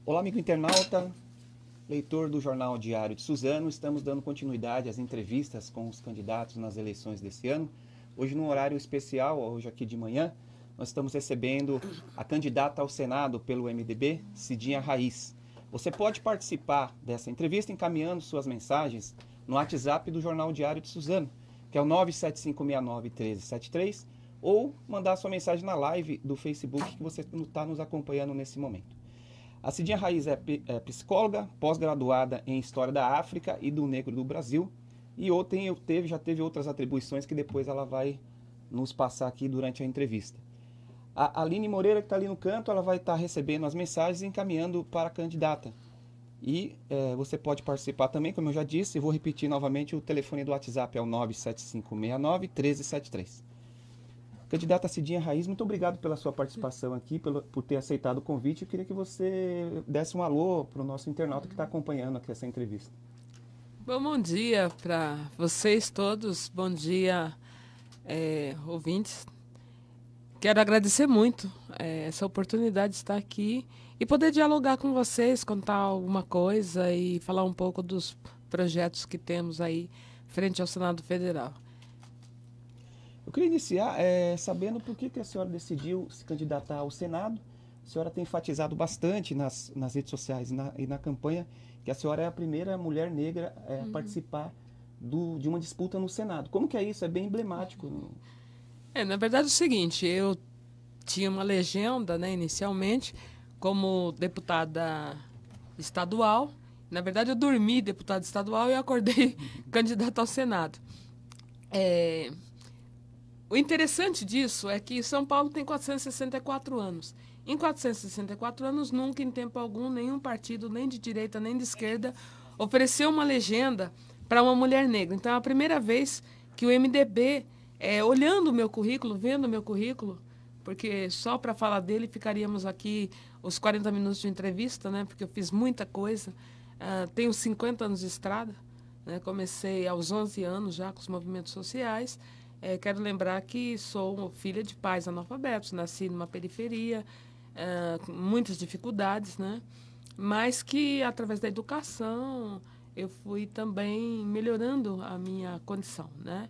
Olá, amigo internauta, leitor do Jornal Diário de Suzano. Estamos dando continuidade às entrevistas com os candidatos nas eleições desse ano. Hoje, num horário especial, hoje aqui de manhã, nós estamos recebendo a candidata ao Senado pelo MDB, Cidinha Raiz. Você pode participar dessa entrevista encaminhando suas mensagens no WhatsApp do Jornal Diário de Suzano, que é o 975691373, ou mandar sua mensagem na live do Facebook que você está nos acompanhando nesse momento. A Cidinha Raiz é psicóloga, pós-graduada em História da África e do Negro do Brasil. E já teve outras atribuições que depois ela vai nos passar aqui durante a entrevista. A Aline Moreira, que está ali no canto, ela vai estar recebendo as mensagens e encaminhando para a candidata. E você pode participar também, como eu já disse, vou repetir novamente, o telefone do WhatsApp é o 975691373. Candidata Cidinha Raiz, muito obrigado pela sua participação aqui, por ter aceitado o convite. Eu queria que você desse um alô para o nosso internauta que está acompanhando aqui essa entrevista. Bom dia para vocês todos, bom dia, ouvintes. Quero agradecer muito essa oportunidade de estar aqui e poder dialogar com vocês, contar alguma coisa e falar um pouco dos projetos que temos aí frente ao Senado Federal. Eu queria iniciar sabendo por que a senhora decidiu se candidatar ao Senado. A senhora tem enfatizado bastante nas redes sociais e na campanha que a senhora é a primeira mulher negra a participar de uma disputa no Senado. Como que é isso? É bem emblemático. Na verdade é o seguinte, eu tinha uma legenda, né, inicialmente, como deputada estadual. Na verdade eu dormi deputada estadual e acordei candidata ao Senado. O interessante disso é que São Paulo tem 464 anos. Em 464 anos, nunca, em tempo algum, nenhum partido, nem de direita nem de esquerda, ofereceu uma legenda para uma mulher negra. Então, é a primeira vez que o MDB, olhando o meu currículo, vendo o meu currículo, porque só para falar dele ficaríamos aqui os 40 minutos de entrevista, né? Porque eu fiz muita coisa. Tenho 50 anos de estrada, né? Comecei aos 11 anos já com os movimentos sociais. Quero lembrar que sou filha de pais analfabetos, nasci numa periferia, com muitas dificuldades, né? Mas que, através da educação, eu fui também melhorando a minha condição, né?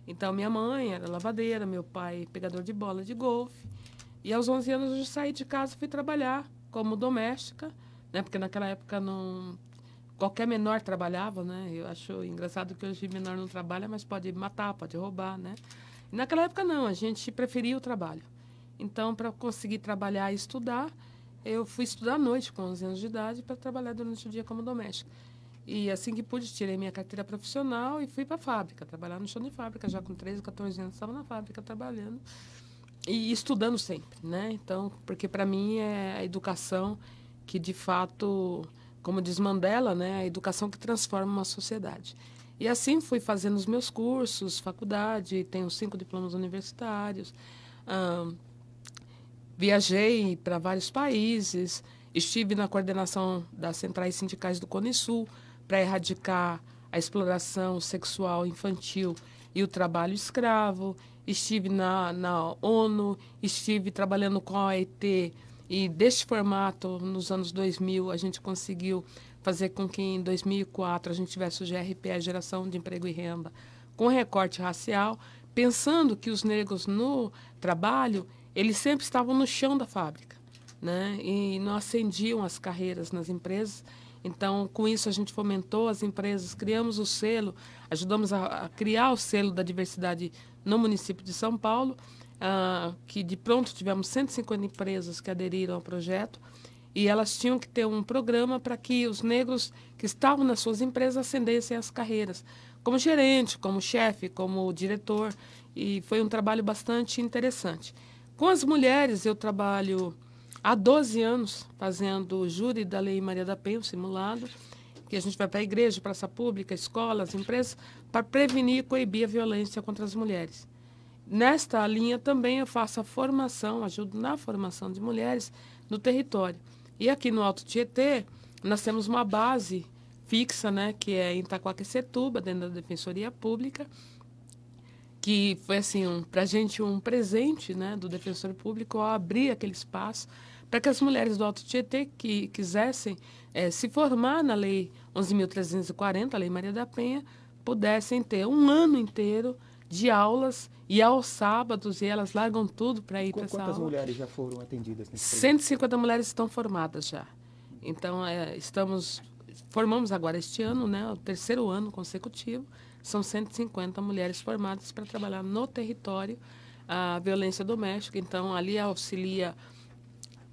Então, minha mãe era lavadeira, meu pai pegador de bola de golfe. E aos 11 anos eu saí de casa e fui trabalhar como doméstica, né? Porque naquela época não... Qualquer menor trabalhava, né? Eu acho engraçado que hoje menor não trabalha, mas pode matar, pode roubar, né? E naquela época não, a gente preferia o trabalho. Então, para conseguir trabalhar e estudar, eu fui estudar à noite, com 11 anos de idade, para trabalhar durante o dia como doméstica. E assim que pude, tirei minha carteira profissional e fui para a fábrica, trabalhar no chão de fábrica, já com 13, 14 anos, estava na fábrica trabalhando e estudando sempre, né? Então, porque para mim é a educação que, de fato, como diz Mandela, né, a educação que transforma uma sociedade. E assim fui fazendo os meus cursos, faculdade, tenho 5 diplomas universitários, viajei para vários países, estive na coordenação das centrais sindicais do Cone Sul para erradicar a exploração sexual infantil e o trabalho escravo, estive na ONU, estive trabalhando com a OIT. E deste formato, nos anos 2000, a gente conseguiu fazer com que em 2004 a gente tivesse o GRP, a Geração de Emprego e Renda, com recorte racial, pensando que os negros no trabalho, eles sempre estavam no chão da fábrica, né? E não ascendiam as carreiras nas empresas. Então, com isso, a gente fomentou as empresas, criamos o selo, ajudamos a criar o selo da diversidade no município de São Paulo, que de pronto tivemos 150 empresas que aderiram ao projeto e elas tinham que ter um programa para que os negros que estavam nas suas empresas ascendessem as carreiras, como gerente, como chefe, como diretor, e foi um trabalho bastante interessante. Com as mulheres, eu trabalho há 12 anos fazendo júri da Lei Maria da Penha, um simulado, que a gente vai para a igreja, praça pública, escolas, empresas, para prevenir e coibir a violência contra as mulheres. Nesta linha também eu faço a formação, ajudo na formação de mulheres no território. E aqui no Alto Tietê, nós temos uma base fixa, né, que é em Itaquaquecetuba, dentro da Defensoria Pública, que foi assim para a gente um presente, né, do Defensor Público ao abrir aquele espaço para que as mulheres do Alto Tietê que quisessem se formar na Lei 11.340, a Lei Maria da Penha, pudessem ter um ano inteiro de aulas, e aos sábados, e elas largam tudo para ir para essa aula. Quantas mulheres já foram atendidas nesse projeto? 150 mulheres estão formadas já. Então, formamos agora este ano, né, o terceiro ano consecutivo, são 150 mulheres formadas para trabalhar no território a violência doméstica. Então, ali auxilia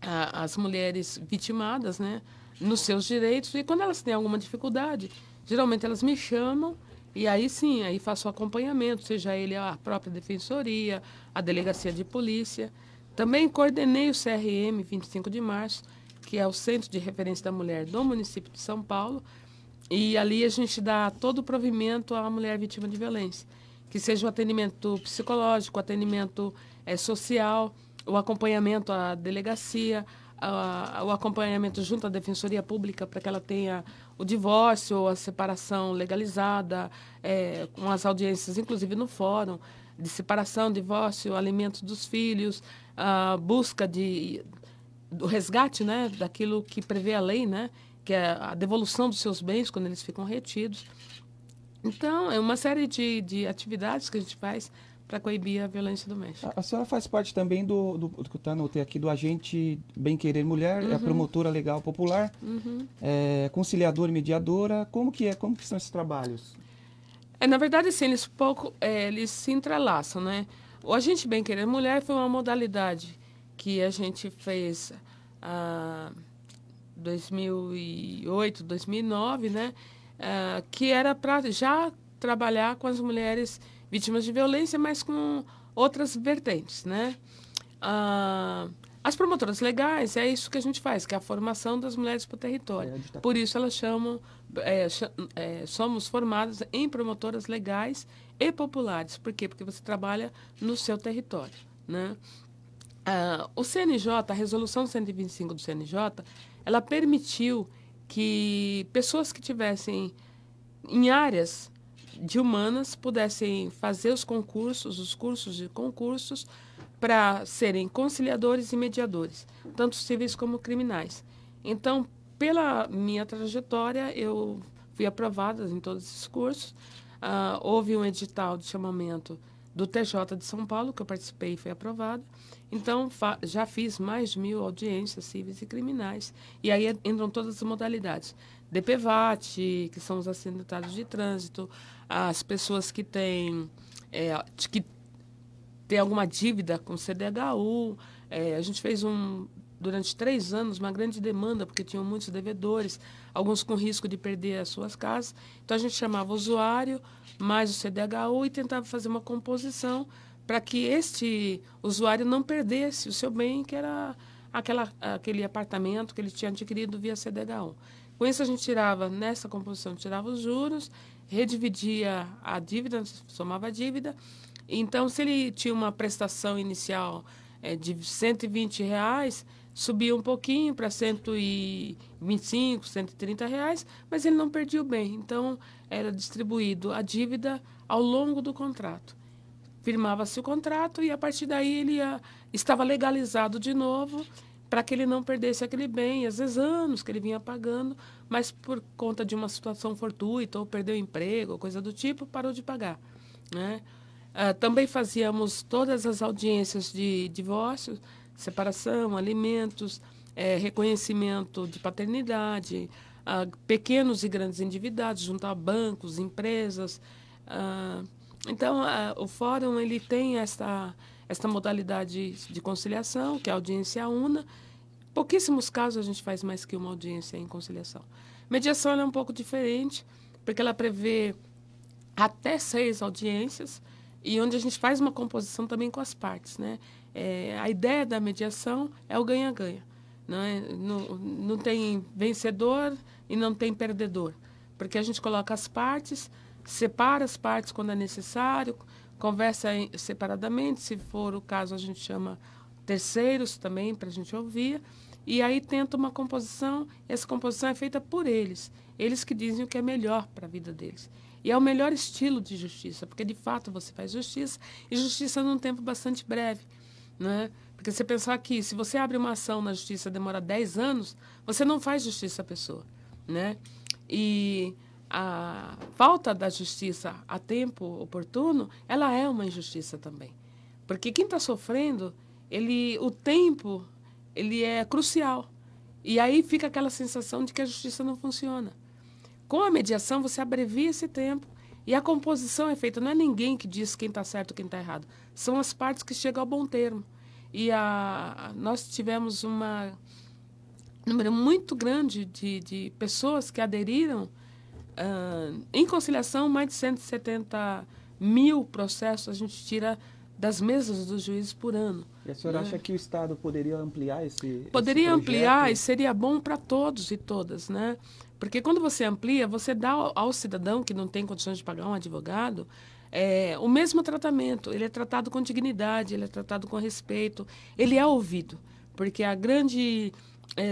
as mulheres vitimadas, né, nos seus direitos, e quando elas têm alguma dificuldade, geralmente elas me chamam, e aí sim, aí faço o acompanhamento, seja ele a própria defensoria, a delegacia de polícia. Também coordenei o CRM 25 de março, que é o Centro de Referência da Mulher do município de São Paulo, e ali a gente dá todo o provimento à mulher vítima de violência, que seja o atendimento psicológico, o atendimento social, o acompanhamento à delegacia, o acompanhamento junto à Defensoria Pública para que ela tenha o divórcio ou a separação legalizada, com as audiências, inclusive no fórum, de separação, divórcio, alimento dos filhos, a busca do resgate, né, daquilo que prevê a lei, né, que é a devolução dos seus bens quando eles ficam retidos. Então, é uma série de atividades que a gente faz para coibir a violência doméstica. A senhora faz parte também do que eu anotei aqui, do Agente Bem Querer Mulher, é a promotora legal popular, conciliadora e mediadora. Como que são esses trabalhos? Na verdade, assim, eles se entrelaçam, né? O Agente Bem Querer Mulher foi uma modalidade que a gente fez em 2008, 2009, né? Que era para já trabalhar com as mulheres vítimas de violência, mas com outras vertentes, né? As promotoras legais, é isso que a gente faz, que é a formação das mulheres para o território. Por isso elas somos formadas em promotoras legais e populares. Por quê? Porque você trabalha no seu território, né? O CNJ, a resolução 125 do CNJ, ela permitiu que pessoas que tivessem em áreas de humanas pudessem fazer os cursos de concursos para serem conciliadores e mediadores, tanto civis como criminais. Então, pela minha trajetória, eu fui aprovada em todos esses cursos. Houve um edital de chamamento do TJ de São Paulo, que eu participei e fui aprovada. Então, já fiz mais de 1.000 audiências civis e criminais. E aí entram todas as modalidades. DPVAT, que são os acidentados de trânsito, as pessoas que têm alguma dívida com CDHU. A gente fez durante 3 anos uma grande demanda, porque tinham muitos devedores, alguns com risco de perder as suas casas. Então, a gente chamava o usuário mais o CDHU e tentava fazer uma composição para que este usuário não perdesse o seu bem, que era aquele apartamento que ele tinha adquirido via CDHU. Com isso, a gente nessa composição, tirava os juros, redividia a dívida, somava a dívida. Então, se ele tinha uma prestação inicial de R$120, subia um pouquinho para R$125, R$130, mas ele não perdia o bem. Então, era distribuído a dívida ao longo do contrato. Firmava-se o contrato e, a partir daí, ele estava legalizado de novo para que ele não perdesse aquele bem, às vezes anos que ele vinha pagando, mas por conta de uma situação fortuita, ou perdeu o emprego, ou coisa do tipo, parou de pagar, né? Também fazíamos todas as audiências de divórcio, separação, alimentos, reconhecimento de paternidade, pequenos e grandes endividados, junto a bancos, empresas. Então, o fórum ele tem esta modalidade de conciliação, que é a audiência una. Pouquíssimos casos a gente faz mais que uma audiência em conciliação. Mediação ela é um pouco diferente, porque ela prevê até 6 audiências, e onde a gente faz uma composição também com as partes, né? A ideia da mediação é o ganha-ganha. Não tem vencedor e não tem perdedor, porque a gente coloca as partes, separa as partes quando é necessário, conversa separadamente, se for o caso a gente chama terceiros também para a gente ouvir, e aí tenta uma composição. Essa composição é feita por eles que dizem o que é melhor para a vida deles. E é o melhor estilo de justiça, porque de fato você faz justiça, e justiça num tempo bastante breve, né? Porque você pensar que se você abre uma ação na justiça demora 10 anos, você não faz justiça à pessoa, né? E a falta da justiça a tempo oportuno, ela é uma injustiça também. Porque quem está sofrendo, o tempo, ele é crucial. E aí fica aquela sensação de que a justiça não funciona. Com a mediação, você abrevia esse tempo e a composição é feita. Não é ninguém que diz quem está certo e quem está errado. São as partes que chegam ao bom termo. E nós tivemos um número muito grande de pessoas que aderiram. Em conciliação, mais de 170 mil processos a gente tira das mesas dos juízes por ano. E a senhora acha que o Estado poderia ampliar Poderia esse ampliar projeto? e seria bom para todos e todas, né? Porque quando você amplia, você dá ao cidadão que não tem condições de pagar um advogado o mesmo tratamento. Ele é tratado com dignidade, ele é tratado com respeito, ele é ouvido. Porque a grande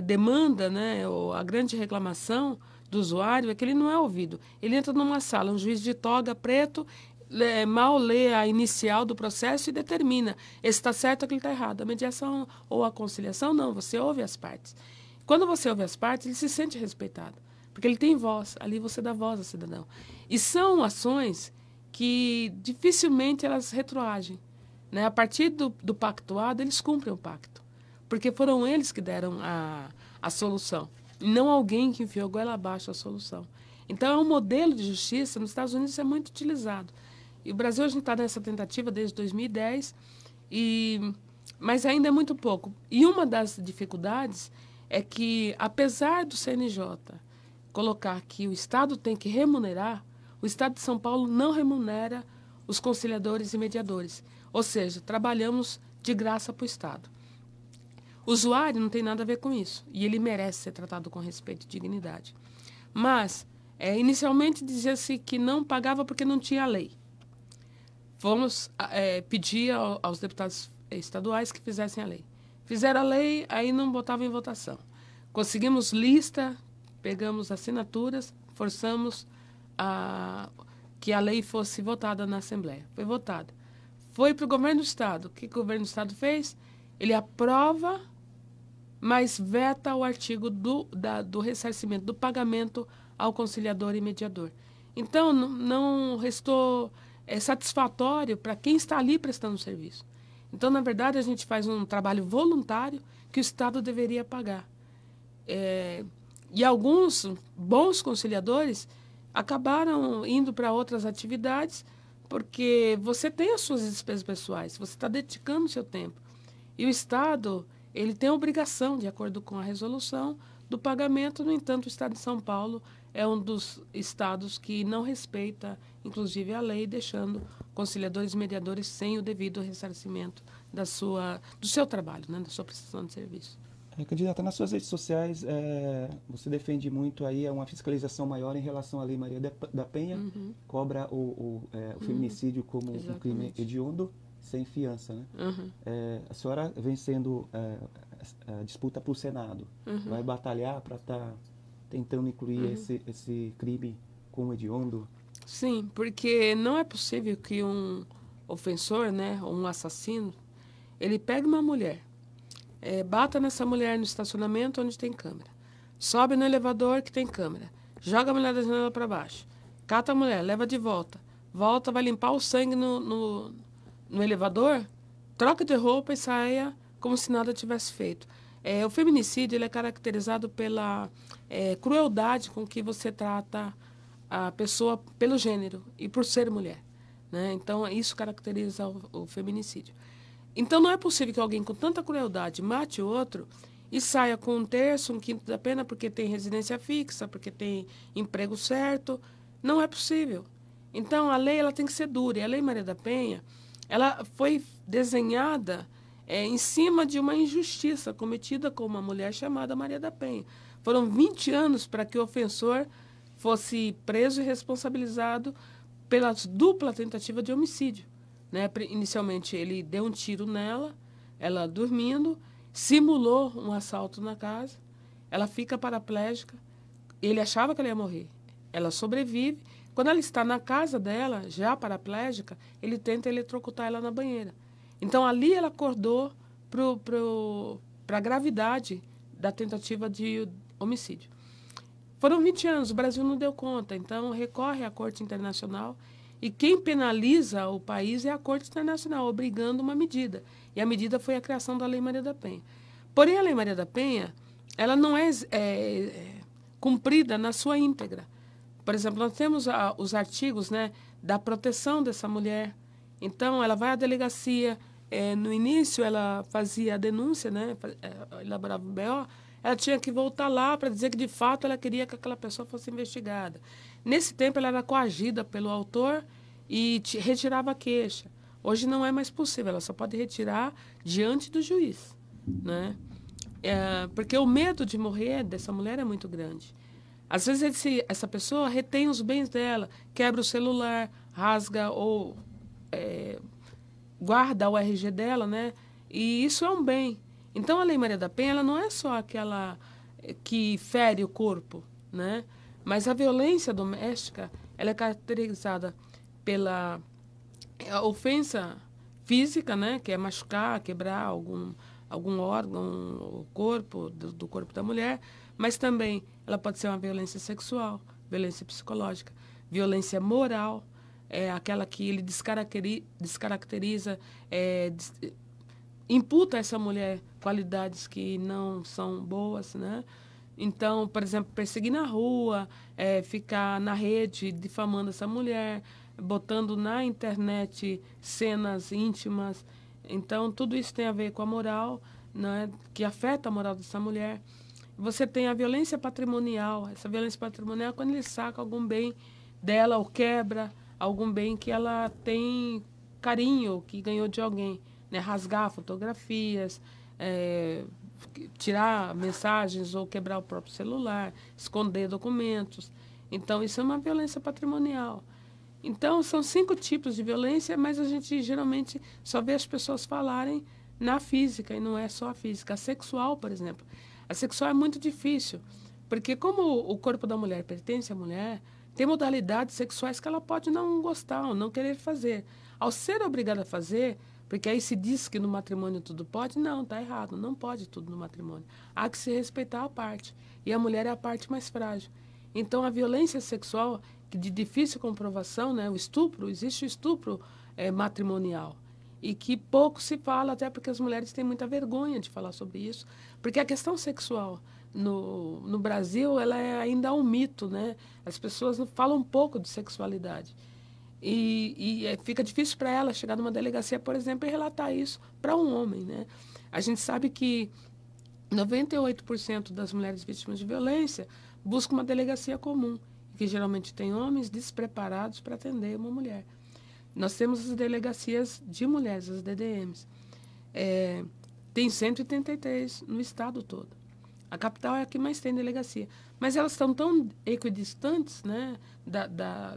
demanda, né, ou a grande reclamação do usuário é que ele não é ouvido. Ele entra numa sala, um juiz de toga preto, mal lê a inicial do processo e determina esse está certo ou aquele está errado. A mediação ou a conciliação, não, você ouve as partes. Quando você ouve as partes, ele se sente respeitado, porque ele tem voz, ali você dá voz ao cidadão. E são ações que dificilmente elas retroagem, né? A partir do pactuado, eles cumprem o pacto, porque foram eles que deram a solução, e não alguém que enfiou goela abaixo a solução. Então, é um modelo de justiça, nos Estados Unidos isso é muito utilizado. E o Brasil, a gente está nessa tentativa desde 2010, mas ainda é muito pouco. E uma das dificuldades é que, apesar do CNJ colocar que o Estado tem que remunerar, o Estado de São Paulo não remunera os conciliadores e mediadores. Ou seja, trabalhamos de graça para o Estado. O usuário não tem nada a ver com isso, e ele merece ser tratado com respeito e dignidade. Mas, inicialmente dizia-se que não pagava porque não tinha lei. Fomos pedir aos deputados estaduais que fizessem a lei. Fizeram a lei, aí não botavam em votação. Conseguimos lista, pegamos assinaturas, forçamos que a lei fosse votada na Assembleia. Foi votada. Foi para o governo do Estado. O que o governo do Estado fez? Ele aprova, mas veta o artigo do ressarcimento, do pagamento ao conciliador e mediador. Então, não restou satisfatório para quem está ali prestando o serviço. Então, na verdade, a gente faz um trabalho voluntário que o Estado deveria pagar. E alguns bons conciliadores acabaram indo para outras atividades porque você tem as suas despesas pessoais, você está dedicando o seu tempo. E o Estado, ele tem a obrigação, de acordo com a resolução, do pagamento. No entanto, o Estado de São Paulo é um dos estados que não respeita, inclusive, a lei, deixando conciliadores e mediadores sem o devido ressarcimento do seu trabalho, né, da sua prestação de serviço. Candidata, nas suas redes sociais, você defende muito aí uma fiscalização maior em relação à Lei Maria da Penha, cobra o feminicídio como um crime hediondo, sem fiança, né? A senhora vem sendo a disputa para o Senado, vai batalhar para estar tentando incluir esse crime como hediondo? Sim, porque não é possível que um ofensor, né, ou um assassino, ele pegue uma mulher, bata nessa mulher no estacionamento onde tem câmera, sobe no elevador que tem câmera, joga a mulher da janela para baixo, cata a mulher, leva de volta, vai limpar o sangue no elevador, troca de roupa e saia como se nada tivesse feito. O feminicídio ele é caracterizado pela crueldade com que você trata a pessoa pelo gênero e por ser mulher, né? Então, isso caracteriza o feminicídio. Então, não é possível que alguém com tanta crueldade mate o outro e saia com 1/3, 1/5 da pena porque tem residência fixa, porque tem emprego certo. Não é possível. Então, a lei ela tem que ser dura. E a Lei Maria da Penha ela foi desenhada em cima de uma injustiça cometida com uma mulher chamada Maria da Penha. Foram 20 anos para que o ofensor fosse preso e responsabilizado pela dupla tentativa de homicídio, né? Inicialmente, ele deu um tiro nela, ela dormindo, simulou um assalto na casa, ela fica paraplégica, ele achava que ela ia morrer. Ela sobrevive. Quando ela está na casa dela, já paraplégica, ele tenta eletrocutar ela na banheira. Então, ali ela acordou para a gravidade da tentativa de homicídio. Foram 20 anos, o Brasil não deu conta, então recorre à Corte Internacional e quem penaliza o país é a Corte Internacional, obrigando uma medida. E a medida foi a criação da Lei Maria da Penha. Porém, a Lei Maria da Penha, ela não é cumprida na sua íntegra. Por exemplo, nós temos os artigos, né, da proteção dessa mulher. Então, ela vai à delegacia, no início ela fazia a denúncia, né, elaborava o BO, ela tinha que voltar lá para dizer que, de fato, ela queria que aquela pessoa fosse investigada. Nesse tempo, ela era coagida pelo autor e retirava a queixa. Hoje não é mais possível, ela só pode retirar diante do juiz, né? Porque o medo de morrer dessa mulher é muito grande. Às vezes, essa pessoa retém os bens dela, quebra o celular, rasga ou guarda o RG dela, né? E isso é um bem. Então, a Lei Maria da Penha, ela não é só aquela que fere o corpo, né? Mas a violência doméstica, ela é caracterizada pela ofensa física, né? Que é machucar, quebrar algum órgão, o corpo, do corpo da mulher, mas também ela pode ser uma violência sexual, violência psicológica, violência moral, aquela que ele descaracteriza, imputa a essa mulher qualidades que não são boas, né? Então, por exemplo, perseguir na rua, ficar na rede difamando essa mulher, botando na internet cenas íntimas. Então, tudo isso tem a ver com a moral, né, que afeta a moral dessa mulher. Você tem a violência patrimonial. Essa violência patrimonial é quando ele saca algum bem dela ou quebra algum bem que ela tem carinho, que ganhou de alguém. Né? Rasgar fotografias, tirar mensagens ou quebrar o próprio celular, esconder documentos. Então, isso é uma violência patrimonial. Então, são 5 tipos de violência, mas a gente geralmente só vê as pessoas falarem na física, e não é só a física. A sexual, por exemplo. A sexual é muito difícil, porque como o corpo da mulher pertence à mulher, tem modalidades sexuais que ela pode não gostar ou não querer fazer. Ao ser obrigada a fazer, porque aí se diz que no matrimônio tudo pode, não, está errado, não pode tudo no matrimônio. Há que se respeitar a parte, e a mulher é a parte mais frágil. Então, a violência sexual, de difícil comprovação, né, o estupro, existe o estupro matrimonial, e que pouco se fala, até porque as mulheres têm muita vergonha de falar sobre isso, porque a questão sexual no Brasil, ela é ainda um mito, né? As pessoas falam um pouco de sexualidade. E fica difícil para ela chegar numa delegacia, por exemplo, e relatar isso para um homem, né? A gente sabe que 98% das mulheres vítimas de violência buscam uma delegacia comum, que geralmente tem homens despreparados para atender uma mulher. Nós temos as delegacias de mulheres, as DDMs. Tem 183 no estado todo. A capital é a que mais tem delegacia. Mas elas estão tão equidistantes, né,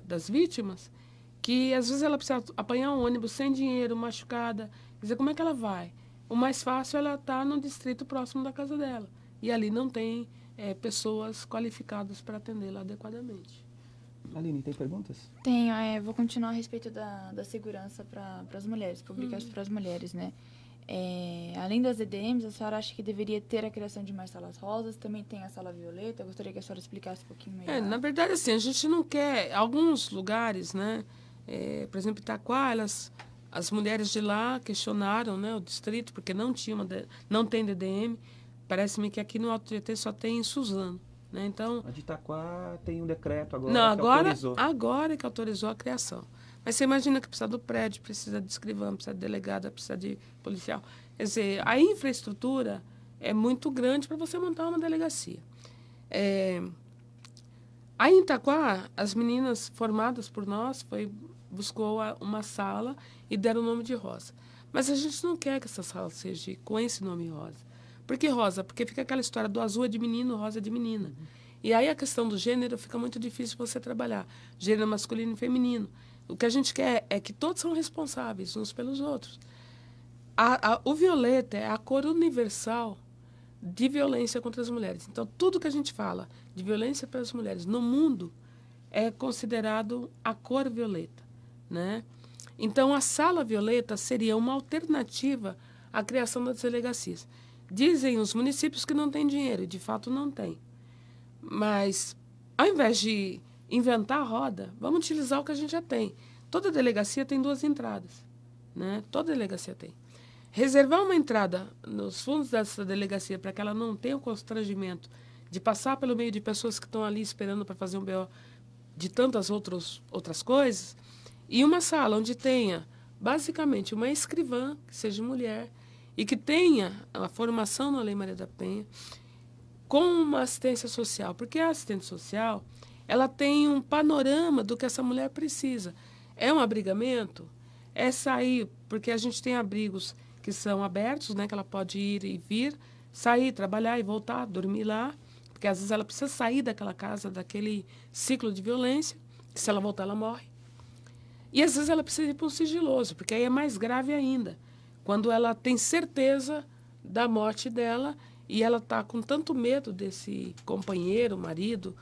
das vítimas, que às vezes ela precisa apanhar um ônibus sem dinheiro, machucada. Quer dizer, como é que ela vai? O mais fácil é ela estar no distrito próximo da casa dela. E ali não tem pessoas qualificadas para atendê-la adequadamente. Aline, tem perguntas? Tenho. Vou continuar a respeito da segurança para as mulheres, públicas para as mulheres, né? Além das EDMs, a senhora acha que deveria ter a criação de mais salas rosas? Também tem a sala violeta? Eu gostaria que a senhora explicasse um pouquinho melhor. Na verdade, assim, a gente não quer... Alguns lugares, né? Por exemplo, Itaquá, as mulheres de lá questionaram, né, o distrito, porque não tem DDM. Parece-me que aqui no Alto Tietê só tem em Suzano. Né? Então, A de Itaquá tem um decreto agora não, que autorizou. Agora é que autorizou a criação. Mas você imagina que precisa do prédio, precisa de escrivã, precisa de delegada, precisa de policial. Quer dizer, a infraestrutura é muito grande para você montar uma delegacia. Aí em Itaquá, as meninas formadas por nós buscou uma sala e deram o nome de Rosa. Mas a gente não quer que essa sala seja com esse nome Rosa. Por que Rosa? Porque fica aquela história do azul é de menino, rosa é de menina. E aí a questão do gênero fica muito difícil você trabalhar. Gênero masculino e feminino. O que a gente quer é que todos são responsáveis uns pelos outros. O violeta é a cor universal de violência contra as mulheres. Então, tudo que a gente fala de violência para as mulheres no mundo é considerado a cor violeta, né? Então, a sala violeta seria uma alternativa a criação das delegacias. Dizem os municípios que não tem dinheiro, e de fato não tem. Mas, ao invés de inventar a roda, vamos utilizar o que a gente já tem. Toda delegacia tem 2 entradas, né? Toda delegacia tem. Reservar uma entrada nos fundos dessa delegacia para que ela não tenha o constrangimento de passar pelo meio de pessoas que estão ali esperando para fazer um BO de tantas outras coisas, e uma sala onde tenha, basicamente, uma escrivã, que seja mulher, e que tenha a formação na Lei Maria da Penha, com uma assistência social. Porque a assistente social, ela tem um panorama do que essa mulher precisa. É um abrigamento? É sair, porque a gente tem abrigos que são abertos, né, que ela pode ir e vir, sair, trabalhar e voltar, dormir lá, porque às vezes ela precisa sair daquela casa, daquele ciclo de violência, que se ela voltar ela morre. E às vezes ela precisa ir para um sigiloso, porque aí é mais grave ainda, quando ela tem certeza da morte dela e ela está com tanto medo desse companheiro, marido,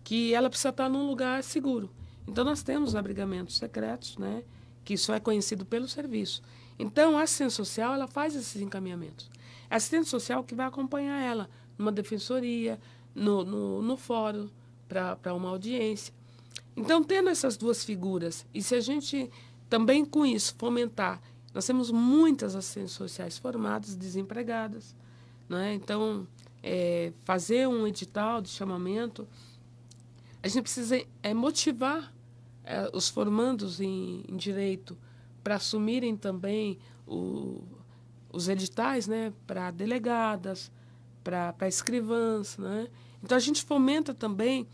que ela precisa estar num lugar seguro. Então nós temos abrigamentos secretos, né, que só é conhecido pelo serviço. Então a assistente social ela faz esses encaminhamentos. A assistente social que vai acompanhar ela numa defensoria, no fórum, para uma audiência. Então, tendo essas 2 figuras, e se a gente também com isso fomentar, nós temos muitas assistentes sociais formadas, desempregadas, né? Então, fazer um edital de chamamento, a gente precisa motivar os formandos em direito para assumirem também os editais, né? Para delegadas, para escrivãs, né? Então, a gente fomenta também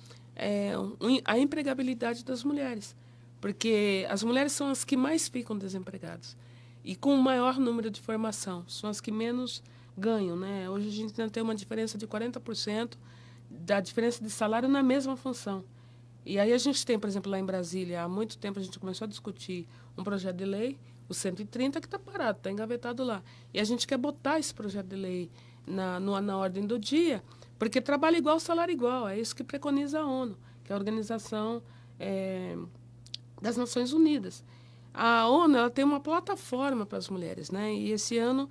a empregabilidade das mulheres, porque as mulheres são as que mais ficam desempregadas e com o maior número de formação, são as que menos ganham, né? Hoje a gente tem uma diferença de 40% da diferença de salário na mesma função. E aí a gente tem, por exemplo, lá em Brasília, há muito tempo a gente começou a discutir um projeto de lei, o 130, que está parado, está engavetado lá. E a gente quer botar esse projeto de lei na ordem do dia, porque trabalho igual, salário igual. É isso que preconiza a ONU, que é a Organização das Nações Unidas. A ONU ela tem uma plataforma para as mulheres, né? E esse ano,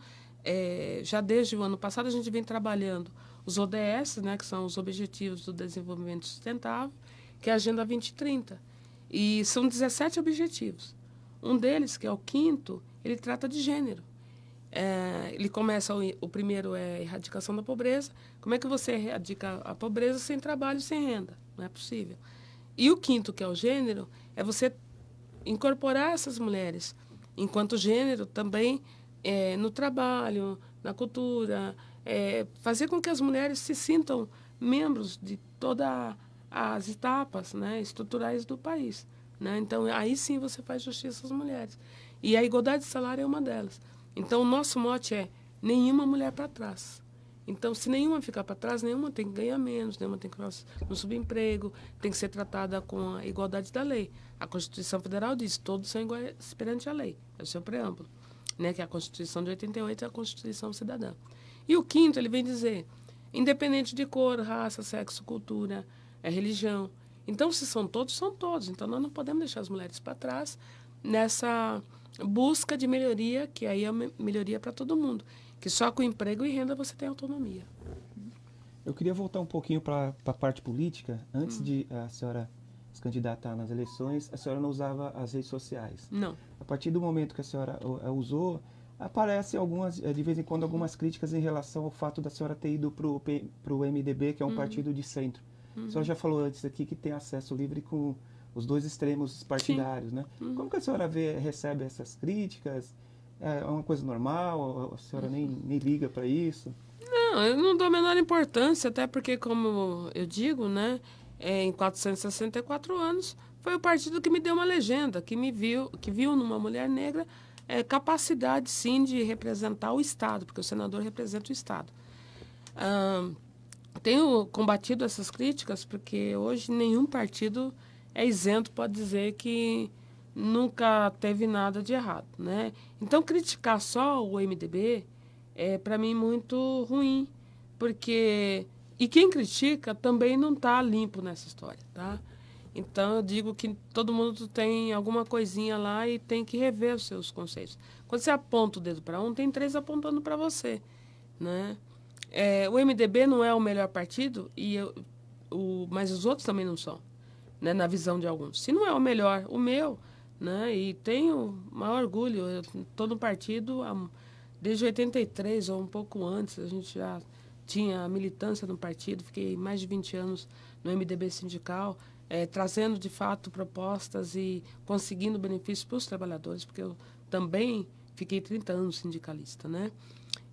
já desde o ano passado, a gente vem trabalhando os ODS, né, que são os Objetivos do Desenvolvimento Sustentável, que é a Agenda 2030. E são 17 objetivos. Um deles, que é o 5º, ele trata de gênero. Ele começa, o primeiro é a erradicação da pobreza. Como é que você erradica a pobreza sem trabalho, sem renda? Não é possível. E o 5º, que é o gênero, é você incorporar essas mulheres enquanto gênero também no trabalho, na cultura, fazer com que as mulheres se sintam membros de todas as etapas, né, estruturais do país, né? Então, aí sim você faz justiça às mulheres. E a igualdade de salário é uma delas. Então, o nosso mote é nenhuma mulher para trás. Então, se nenhuma ficar para trás, nenhuma tem que ganhar menos, nenhuma tem que no subemprego, tem que ser tratada com a igualdade da lei. A Constituição Federal diz que todos são iguais perante a lei, é o seu preâmbulo, né, que é a Constituição de 88 é a Constituição Cidadã. E o 5º, ele vem dizer, independente de cor, raça, sexo, cultura, religião. Então, se são todos, são todos. Então, nós não podemos deixar as mulheres para trás nessa busca de melhoria, que aí é uma melhoria para todo mundo, que só com emprego e renda você tem autonomia. Eu queria voltar um pouquinho para a parte política. Antes de a senhora se candidatar nas eleições, a senhora não usava as redes sociais. Não. A partir do momento que a senhora usou, aparecem de vez em quando, algumas críticas em relação ao fato da senhora ter ido para o MDB, que é um partido de centro. A senhora já falou antes aqui que tem acesso livre com os 2 extremos partidários, né? Como que a senhora recebe essas críticas? É uma coisa normal? A senhora nem liga para isso? Não, eu não dou a menor importância, até porque, como eu digo, né, em 464 anos, foi o partido que me deu uma legenda, que viu numa mulher negra capacidade, sim, de representar o Estado, porque o senador representa o Estado. Tenho combatido essas críticas porque hoje nenhum partido é isento, pode dizer que nunca teve nada de errado, né? Então, criticar só o MDB é, para mim, muito ruim, porque... E quem critica também não está limpo nessa história, tá? Então, eu digo que todo mundo tem alguma coisinha lá e tem que rever os seus conceitos. Quando você aponta o dedo para um, tem 3 apontando para você, né? O MDB não é o melhor partido, mas os outros também não são, né, na visão de alguns. Se não é o melhor, o meu, né, e tenho maior orgulho, eu estou no partido desde 83 ou um pouco antes, a gente já tinha militância no partido, fiquei mais de 20 anos no MDB sindical, trazendo de fato propostas e conseguindo benefícios para os trabalhadores, porque eu também fiquei 30 anos sindicalista, né?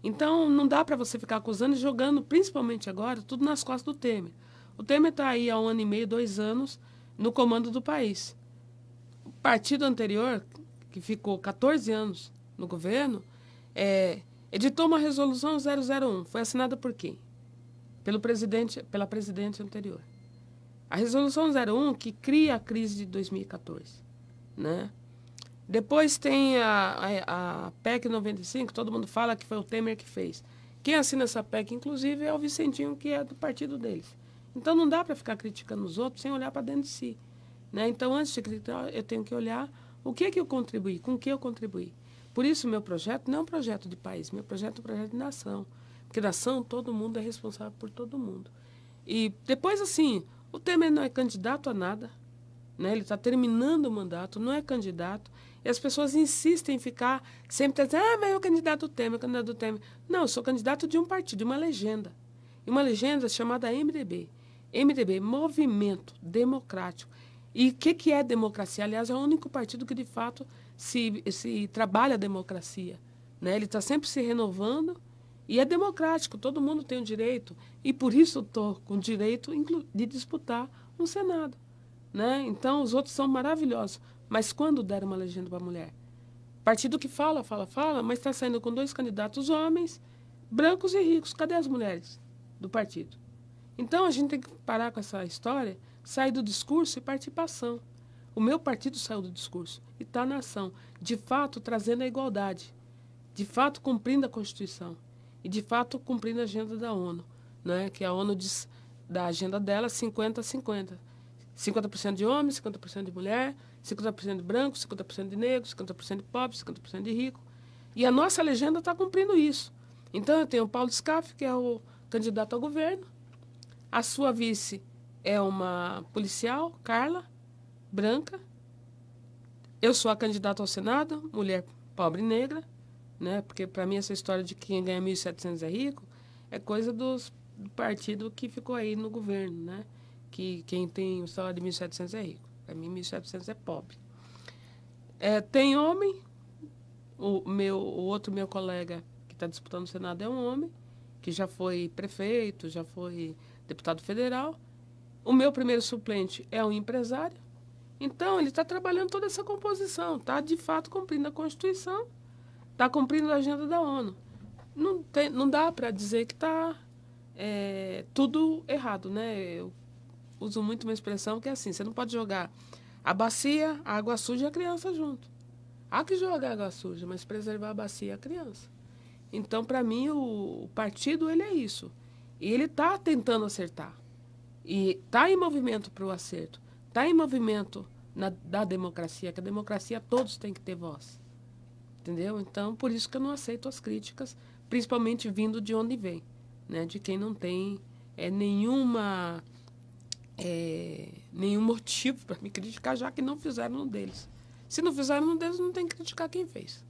Então, não dá para você ficar acusando e jogando, principalmente agora, tudo nas costas do Temer. O Temer está aí há 1 ano e meio, 2 anos, no comando do país. O partido anterior, que ficou 14 anos no governo, editou uma resolução 001. Foi assinada por quem? Pela presidente anterior. A resolução 01 que cria a crise de 2014, né? Depois tem a PEC 95, todo mundo fala que foi o Temer que fez. Quem assina essa PEC, inclusive, é o Vicentinho, que é do partido deles. Então, não dá para ficar criticando os outros sem olhar para dentro de si, né? Então, antes de criticar, eu tenho que olhar o que eu contribuí, com o que eu contribuí. Por isso, meu projeto não é um projeto de país, meu projeto é um projeto de nação. Porque nação, todo mundo é responsável por todo mundo. E depois, assim, o Temer não é candidato a nada, né? Ele está terminando o mandato, não é candidato. E as pessoas insistem em ficar sempre dizendo, mas é o candidato Temer, o candidato Temer. Não, eu sou candidato de um partido, de uma legenda. E uma legenda chamada MDB. MDB, Movimento Democrático. E o que é democracia? Aliás, é o único partido que, de fato, se trabalha a democracia, né? Ele está sempre se renovando e é democrático, todo mundo tem o direito. E por isso eu estou com o direito de disputar um Senado, né? Então, os outros são maravilhosos. Mas quando deram uma legenda para a mulher? Partido que fala, mas está saindo com 2 candidatos homens, brancos e ricos. Cadê as mulheres do partido? Então, a gente tem que parar com essa história, sair do discurso e partir para a ação. O meu partido saiu do discurso e está na ação, de fato trazendo a igualdade, de fato cumprindo a Constituição e de fato cumprindo a agenda da ONU, né? Que a ONU diz da agenda dela 50-50. 50% de homens, 50% de mulher, 50% de branco, 50% de negro, 50% de pobre, 50% de rico. E a nossa legenda está cumprindo isso. Então, eu tenho o Paulo Scaff, que é o candidato ao governo. A sua vice é uma policial, Carla, branca. Eu sou a candidata ao Senado, mulher pobre e negra, né? Porque, para mim, essa história de quem ganha 1.700 é rico é coisa do partido que ficou aí no governo, né? Que quem tem o salário de 1.700 é rico. Para mim, 1.700 é pobre. Tem homem. O outro meu colega que está disputando o Senado é um homem, que já foi prefeito, já foi deputado federal. O meu primeiro suplente é um empresário. Então, ele está trabalhando toda essa composição. Está, de fato, cumprindo a Constituição. Está cumprindo a agenda da ONU. Não dá para dizer que está tudo errado, né? Eu uso muito uma expressão que é assim, você não pode jogar a bacia, a água suja e a criança junto. Há que jogar a água suja, mas preservar a bacia e a criança. Então, para mim, o partido ele é isso. E ele está tentando acertar. E está em movimento para o acerto. Está em movimento da democracia, que a democracia todos têm que ter voz. Entendeu? Então, por isso que eu não aceito as críticas, principalmente vindo de onde vem, né? De quem não tem nenhum motivo para me criticar, já que não fizeram no deles. Se não fizeram no deles, não tem que criticar quem fez.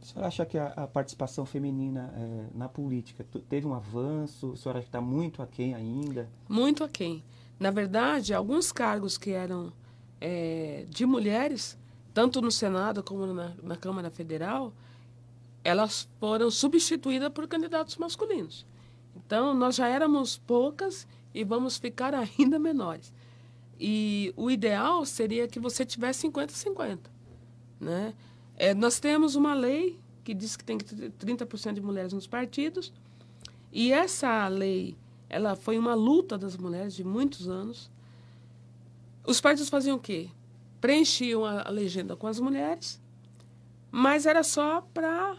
A senhora acha que a participação feminina na política teve um avanço? A senhora acha que está muito aquém ainda? Muito aquém. Na verdade, alguns cargos que eram de mulheres, tanto no Senado como na Câmara Federal, elas foram substituídas por candidatos masculinos. Então, nós já éramos poucas e vamos ficar ainda menores. E o ideal seria que você tivesse 50-50, né? Nós temos uma lei que diz que tem que ter 30% de mulheres nos partidos, e essa lei ela foi uma luta das mulheres de muitos anos. Os partidos faziam o quê? Preenchiam a legenda com as mulheres, mas era só para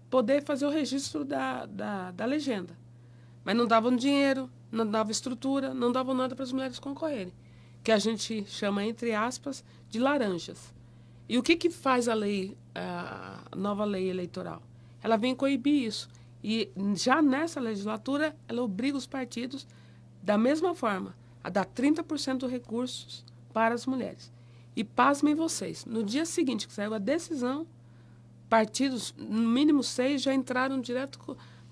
poder fazer o registro da legenda. Mas não davam dinheiro, não davam estrutura, não davam nada para as mulheres concorrerem. que a gente chama, entre aspas, de laranjas. E o que faz a lei, a nova lei eleitoral? Ela vem coibir isso. E já nessa legislatura, ela obriga os partidos, da mesma forma, a dar 30% dos recursos para as mulheres. E pasmem vocês, no dia seguinte que saiu a decisão, partidos, no mínimo 6, já entraram direto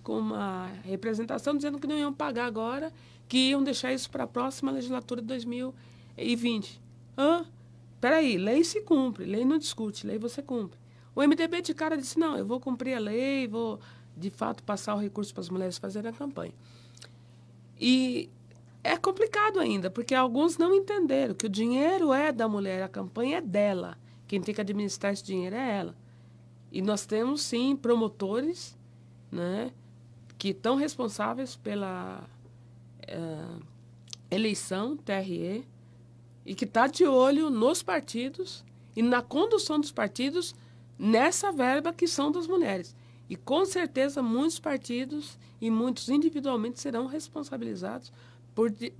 com uma representação dizendo que não iam pagar agora, que iam deixar isso para a próxima legislatura de 2020. Peraí, lei se cumpre, lei não discute, lei você cumpre. O MDB de cara disse, não, eu vou cumprir a lei, vou, de fato, passar o recurso para as mulheres fazerem a campanha. E é complicado ainda, porque alguns não entenderam que o dinheiro é da mulher, a campanha é dela. Quem tem que administrar esse dinheiro é ela. E nós temos, sim, promotores, né, que estão responsáveis pela eleição, TRE, e que está de olho nos partidos e na condução dos partidos nessa verba que são das mulheres. E, com certeza, muitos partidos e muitos individualmente serão responsabilizados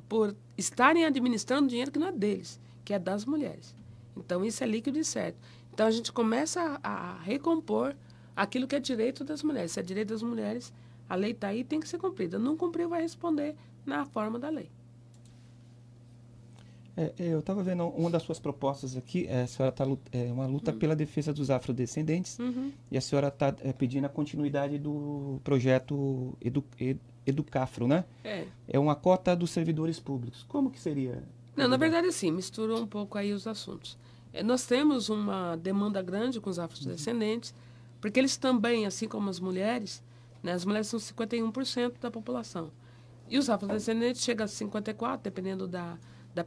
por estarem administrando dinheiro que não é deles, que é das mulheres. Então, isso é líquido e certo. Então, a gente começa a recompor aquilo que é direito das mulheres. Se é direito das mulheres, a lei está aí e tem que ser cumprida. Não cumpriu, vai responder na forma da lei. Eu estava vendo uma das suas propostas aqui, a senhora está uma luta pela defesa dos afrodescendentes, e a senhora está pedindo a continuidade do projeto Educafro, né? É uma cota dos servidores públicos. Como que seria? Não, na verdade, assim, misturou um pouco aí os assuntos. Nós temos uma demanda grande com os afrodescendentes, porque eles também, assim como as mulheres, né, as mulheres são 51% da população. E os afrodescendentes chegam a 54%, dependendo da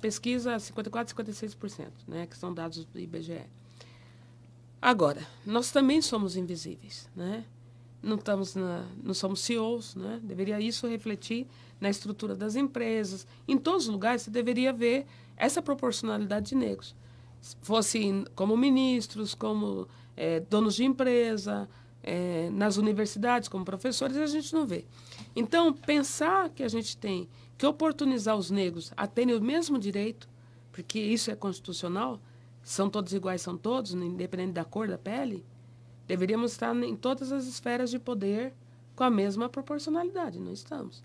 pesquisa, 54%, 56%, né, que são dados do IBGE. Agora, nós também somos invisíveis, né? Não somos CEOs, né? Deveria isso refletir na estrutura das empresas. Em todos os lugares, você deveria ver essa proporcionalidade de negros. Fosse como ministros, como donos de empresa, nas universidades, como professores, a gente não vê. Então, pensar que a gente tem que oportunizar os negros a terem o mesmo direito, porque isso é constitucional, são todos iguais, são todos, independente da cor da pele, deveríamos estar em todas as esferas de poder com a mesma proporcionalidade. Não estamos.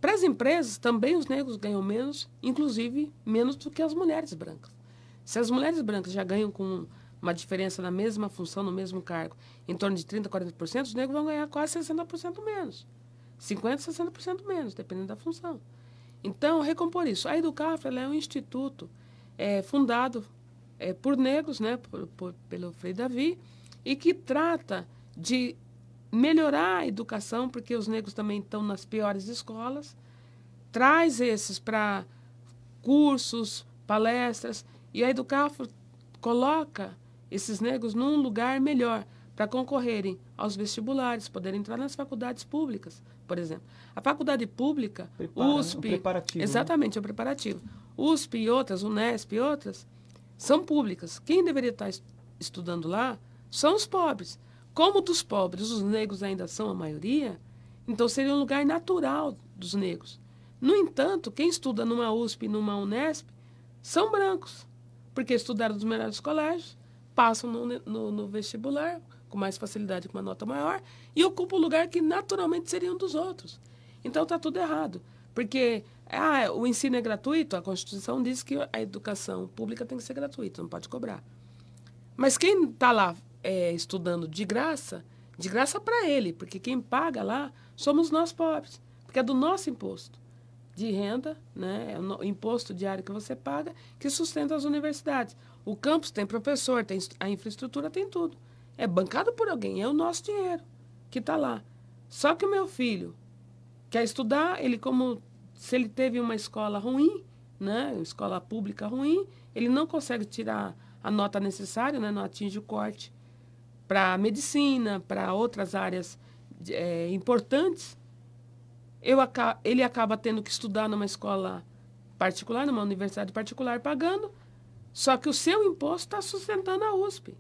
Para as empresas, também os negros ganham menos, inclusive menos do que as mulheres brancas. Se as mulheres brancas já ganham com uma diferença na mesma função, no mesmo cargo, em torno de 30%, 40%, os negros vão ganhar quase 60% menos. 50%, 60% menos, dependendo da função. Então, recompor isso. A Educafro é um instituto fundado por negros, né, pelo Frei Davi, e que trata de melhorar a educação, porque os negros também estão nas piores escolas, traz esses para cursos, palestras, e a Educafro coloca esses negros num lugar melhor para concorrerem aos vestibulares, poderem entrar nas faculdades públicas, por exemplo. A faculdade pública, USP... O preparativo, exatamente, né? É o preparativo. USP e outras, Unesp e outras, são públicas. Quem deveria estar estudando lá são os pobres. Como dos pobres os negros ainda são a maioria, então seria um lugar natural dos negros. No entanto, quem estuda numa USP e numa Unesp são brancos, porque estudaram nos melhores colégios, passam no vestibular com mais facilidade, com uma nota maior, e ocupam o lugar que naturalmente seriam dos outros. Então está tudo errado, porque o ensino é gratuito, a Constituição diz que a educação pública tem que ser gratuita, não pode cobrar. Mas quem está lá estudando de graça para ele, porque quem paga lá somos nós pobres, porque é do nosso imposto de renda, né? É o imposto diário que você paga, que sustenta as universidades. O campus tem professor, tem a infraestrutura, tem tudo. É bancado por alguém, é o nosso dinheiro que está lá. Só que o meu filho quer estudar, se ele teve uma escola ruim, né? Uma escola pública ruim, ele não consegue tirar a nota necessária, né? Não atinge o corte para medicina, para outras áreas importantes. Ele acaba tendo que estudar numa escola particular, numa universidade particular, pagando, só que o seu imposto está sustentando a USP.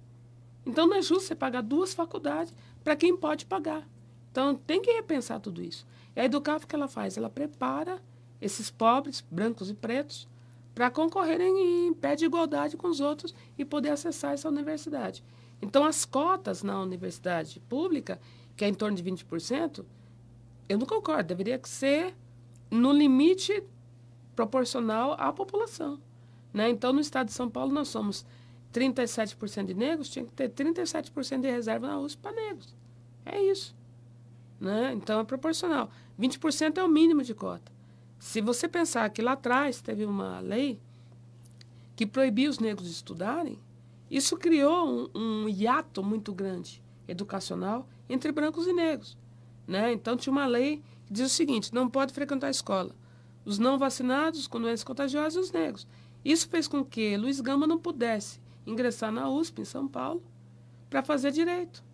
Então, não é justo você pagar 2 faculdades para quem pode pagar. Então, tem que repensar tudo isso. E a Educafro, o que ela faz? Ela prepara esses pobres, brancos e pretos, para concorrerem em pé de igualdade com os outros e poder acessar essa universidade. Então, as cotas na universidade pública, que é em torno de 20%, eu não concordo, deveria ser no limite proporcional à população, né? Então, no estado de São Paulo, nós somos 37% de negros, tinha que ter 37% de reserva na USP para negros. É isso, né? Então, é proporcional. 20% é o mínimo de cota. Se você pensar que lá atrás teve uma lei que proibia os negros de estudarem, isso criou um hiato muito grande educacional entre brancos e negros, né? Então, tinha uma lei que diz o seguinte: não pode frequentar a escola os não vacinados com doenças contagiosas e os negros. Isso fez com que Luiz Gama não pudesse ingressar na USP, em São Paulo, para fazer direito.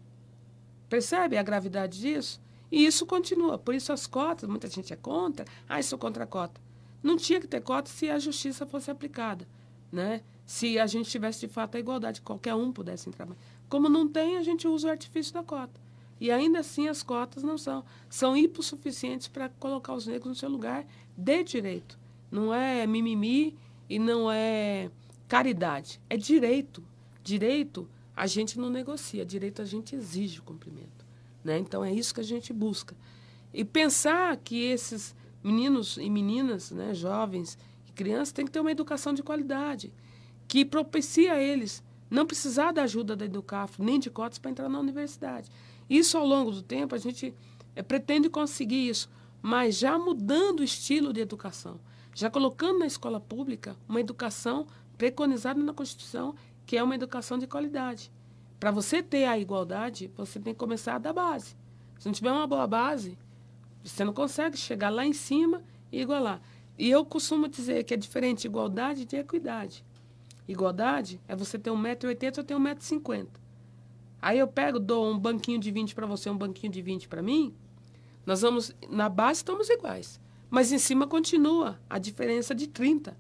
Percebe a gravidade disso? E isso continua. Por isso as cotas, muita gente é contra. Sou contra a cota. Não tinha que ter cota se a justiça fosse aplicada, né? Se a gente tivesse, de fato, a igualdade, qualquer um pudesse entrar. Como não tem, a gente usa o artifício da cota. E ainda assim as cotas não são hipossuficientes para colocar os negros no seu lugar de direito. Não é mimimi e não é caridade. É direito. Direito a gente não negocia, direito a gente exige o cumprimento, né? Então é isso que a gente busca. E pensar que esses meninos e meninas, né, jovens e crianças, têm que ter uma educação de qualidade, que propicia a eles não precisar da ajuda da Educafro, nem de cotas para entrar na universidade. Isso, ao longo do tempo, a gente pretende conseguir isso, mas já mudando o estilo de educação, já colocando na escola pública uma educação preconizada na Constituição, que é uma educação de qualidade. Para você ter a igualdade, você tem que começar da base. Se não tiver uma boa base, você não consegue chegar lá em cima e igualar. E eu costumo dizer que é diferente igualdade de equidade. Igualdade é você ter 1,80 m, eu tenho 1,50 m. Aí eu dou um banquinho de 20 para você, um banquinho de 20 para mim. Nós vamos, na base estamos iguais, mas em cima continua a diferença de 30.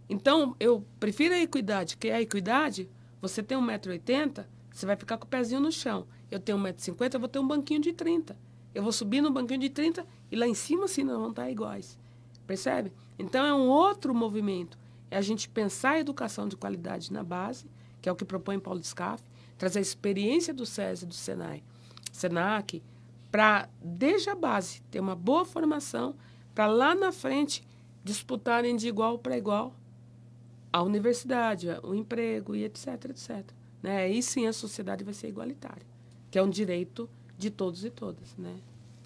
Então, eu prefiro a equidade, que é a equidade, você tem 1,80 m, você vai ficar com o pezinho no chão. Eu tenho 1,50 m, eu vou ter um banquinho de 30. Eu vou subir no banquinho de 30 e lá em cima, sim, nós vamos estar iguais. Percebe? Então, é um outro movimento. É a gente pensar a educação de qualidade na base, que é o que propõe Paulo Scaff, trazer a experiência do SESI e do SENAC, para, desde a base, ter uma boa formação, para lá na frente disputarem de igual para igual a universidade, o emprego e etc, etc. Né? Aí sim a sociedade vai ser igualitária, que é um direito de todos e todas, né?